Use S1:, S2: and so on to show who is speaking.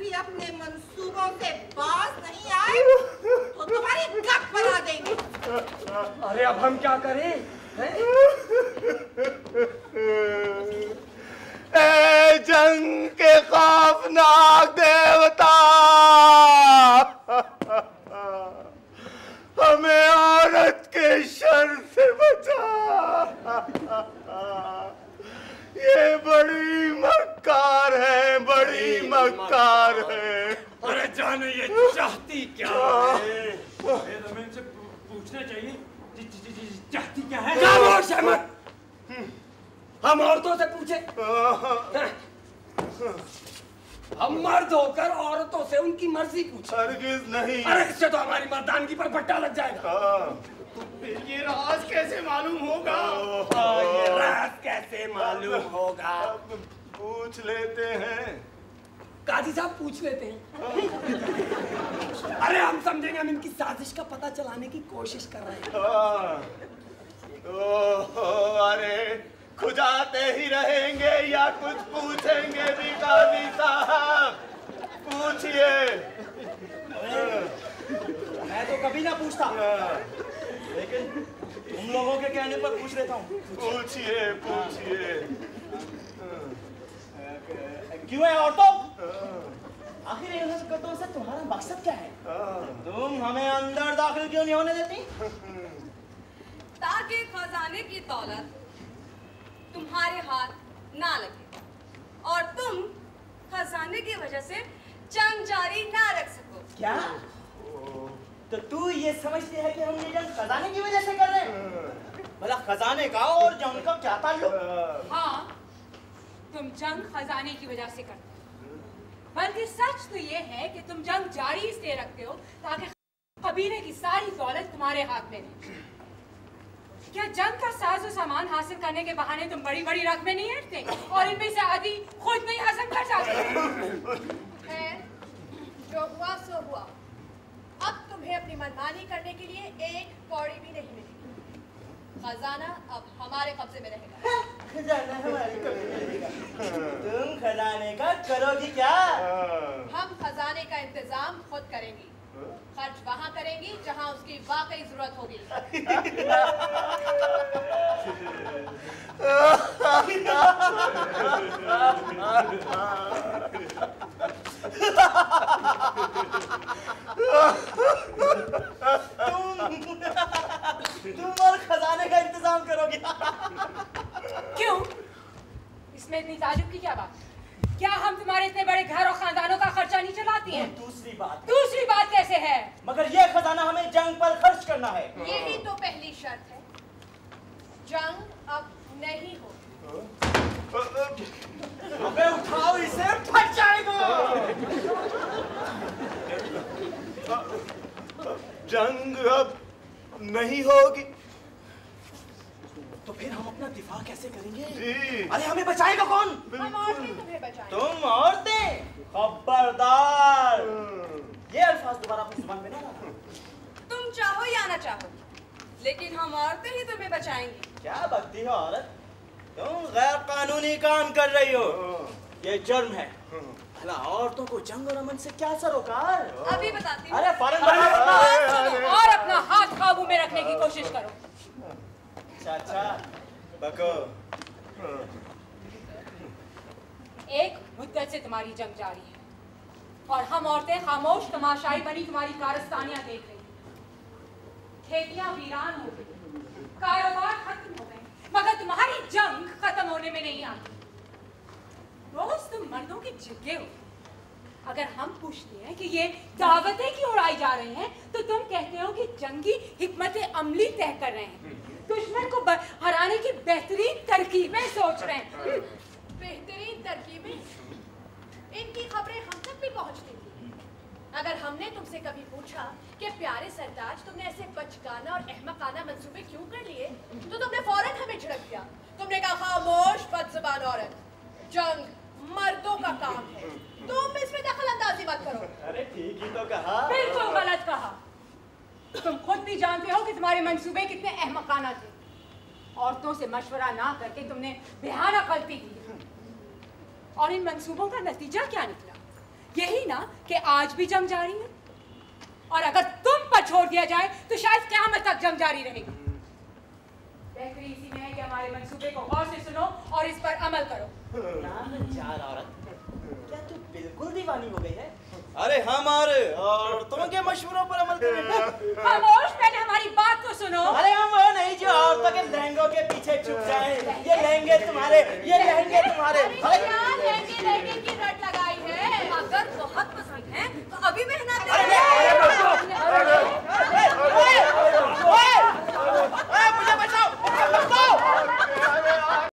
S1: भी अपने मंसूबों से बाज नहीं आए तो तुम्हारी गप बना देंगे।
S2: अरे अब हम क्या करें?
S3: ए जंग के खौफनाक देवता, हमें औरत के शर से बचा। ये बड़ी मक्कार है, बड़ी मक्कार है।
S2: अरे जाने ये चाहती क्या है? हमें इनसे पूछना चाहिए चाहती क्या है। खामोश है मत, हम औरतों से पूछे। हम मर्द होकर औरतों से उनकी मर्जी पूछे।
S3: हरगिज नहीं।
S2: अरे इससे तो हमारी मर्दानगी पर पट्टा लग जाएगा।
S4: ये राज कैसे मालूम होगा?
S2: ये राज कैसे मालूम होगा?
S3: पूछ लेते हैं।
S2: काजी साहब पूछ लेते हैं। अरे हम समझेंगे हम इनकी साजिश का पता चलाने की कोशिश कर रहे हैं।
S3: अरे खुजाते ही रहेंगे या कुछ पूछेंगे भी काजी साहब? पूछिए।
S4: मैं तो कभी ना पूछता, लेकिन तुम लोगों के कहने पर पूछ लेता हूँ।
S3: पूछिए पूछिए।
S4: क्यों है औरतों? आखिर इन हरकतों से तुम्हारा मकसद क्या है? तुम हमें अंदर दाखिल क्यों नहीं होने देती?
S5: ताकि खजाने की दौलत तुम्हारे हाथ ना लगे और तुम खजाने की वजह से जंग जारी ना रख सको।
S4: क्या? तो तू ये समझती है कि हम ये जंग खजाने की वजह से कर रहे हैं? भला खजाने का और जंग का क्या ताल्लुक?
S6: हाँ, तुम जंग खजाने की वजह से करते हो, बल्कि सच तो ये है कि तुम जंग जारी इसलिए रखते हो ताकि कबीले की सारी दौलत तुम्हारे हाथ में रहे। क्या जंग का साजो सामान हासिल करने के बहाने तुम बड़ी बड़ी रकमें नहीं हटते और इनमें से आधी खुद नहीं हासिल कर जाते?
S7: खैर, जो हुआ सो हुआ। अब तुम्हें अपनी मनमानी करने के लिए एक कौड़ी भी नहीं मिलेगी। खजाना अब हमारे कब्जे में रहेगा।
S4: खजाना हमारे कब्जे में रहेगा। तुम खजाने का करोगी क्या?
S7: हम खजाने का इंतजाम खुद करेंगी। खर्च वहाँ करेंगी जहाँ उसकी वाकई जरूरत होगी।
S4: तुम और खजाने का इंतजाम करोगी?
S6: क्यों? इसमें इतनी ताजुब की क्या बात? क्या हम तुम्हारे इतने बड़े घर और खानदानों का खर्चा नहीं चलाती हैं?
S4: दूसरी बात
S6: कैसे है?
S4: मगर ये खजाना हमें जंग पर खर्च करना है।
S7: यही तो पहली शर्त है। जंग अब नहीं हो।
S4: अबे उठाओ इसे, फट जाएगा।
S3: जंग अब नहीं होगी
S4: तो फिर हम अपना दिफा कैसे करेंगे?
S3: जी।
S4: अरे हमें बचाएगा कौन?
S7: हम औरतें तुम्हें बचाएंगे।
S4: तुम औरतें? खबरदार, ये अल्फाज दोबारा अपनी जुबान में ना लाना।
S5: तुम चाहो या ना चाहो, लेकिन हम औरतें ही तुम्हें बचाएंगी।
S4: क्या बकती हो औरत? तुम गैर कानूनी काम कर रही हो, ये जुर्म है। भला औरतों को जंग और अमन से क्या सरोकार?
S5: अभी बताती हूँ।
S4: अरे फौरन
S6: और अपना हाथ काबू में रखने की कोशिश करो।
S4: चाचा बको।
S6: एक मुद्दत से तुम्हारी जंग जारी है और हम औरतें खामोश तमाशाई बनी तुम्हारी कारस्तानियां देख रही। खेतियां वीरान हो गई, कारोबार खत्म हो गए, मगर तुम्हारी जंग खत्म होने में नहीं आती। रोज तुम मर्दों की जगह हो। अगर हम पूछते हैं कि ये दावतें क्यों उड़ाई जा रही हैं, तो तुम कहते हो कि जंगी हिकमत अमली तय कर रहे हैं, दुश्मन को हराने की बेहतरीन तरकीबें सोच रहे हैं।
S7: बेहतरीन तरकीबें? इनकी खबरें हम तक भी पहुंचती थी। अगर हमने तुमसे कभी पूछा कि प्यारे सरताज तुमने ऐसे बचकाना और अहमकाना मंसूबे क्यों कर लिए, तो तुमने फौरन हमें झिड़क दिया। तुमने कहा खामोश बदज़बान औरत, जंग मर्दों का काम है, तुम इसमें दखल अंदाजी मत करो।
S4: अरे ठीक ही तो कहा।
S6: बिल्कुल गलत कहा। तुम खुद भी जानते हो कि तुम्हारे मंसूबे कितने अहमकाना थे। औरतों से मशवरा ना करके तुमने बेहाना गलती की और इन मंसूबों का नतीजा क्या निकला? यही ना कि आज भी जंग जारी है, और अगर तुम पर छोड़ दिया जाए तो शायद क़यामत तक जंग जारी रहेगी। बेहतरी इसी में है कि हमारे मंसूबे को गौर से सुनो और इस पर अमल करो।
S4: नामचार औरत, क्या तू बिल्कुल दीवानी हो गई है? अरे हम औरतों के मशवरों पर अमल करेंगे।
S6: खामोश, पहले हमारी बात तो सुनो।
S4: अरे हम वो नहीं जो औरतों के लहंगों के पीछे छुप जाएं। ये लहंगे तुम्हारे, ये लहंगे तुम्हारे।
S7: अरे क्या लहंगे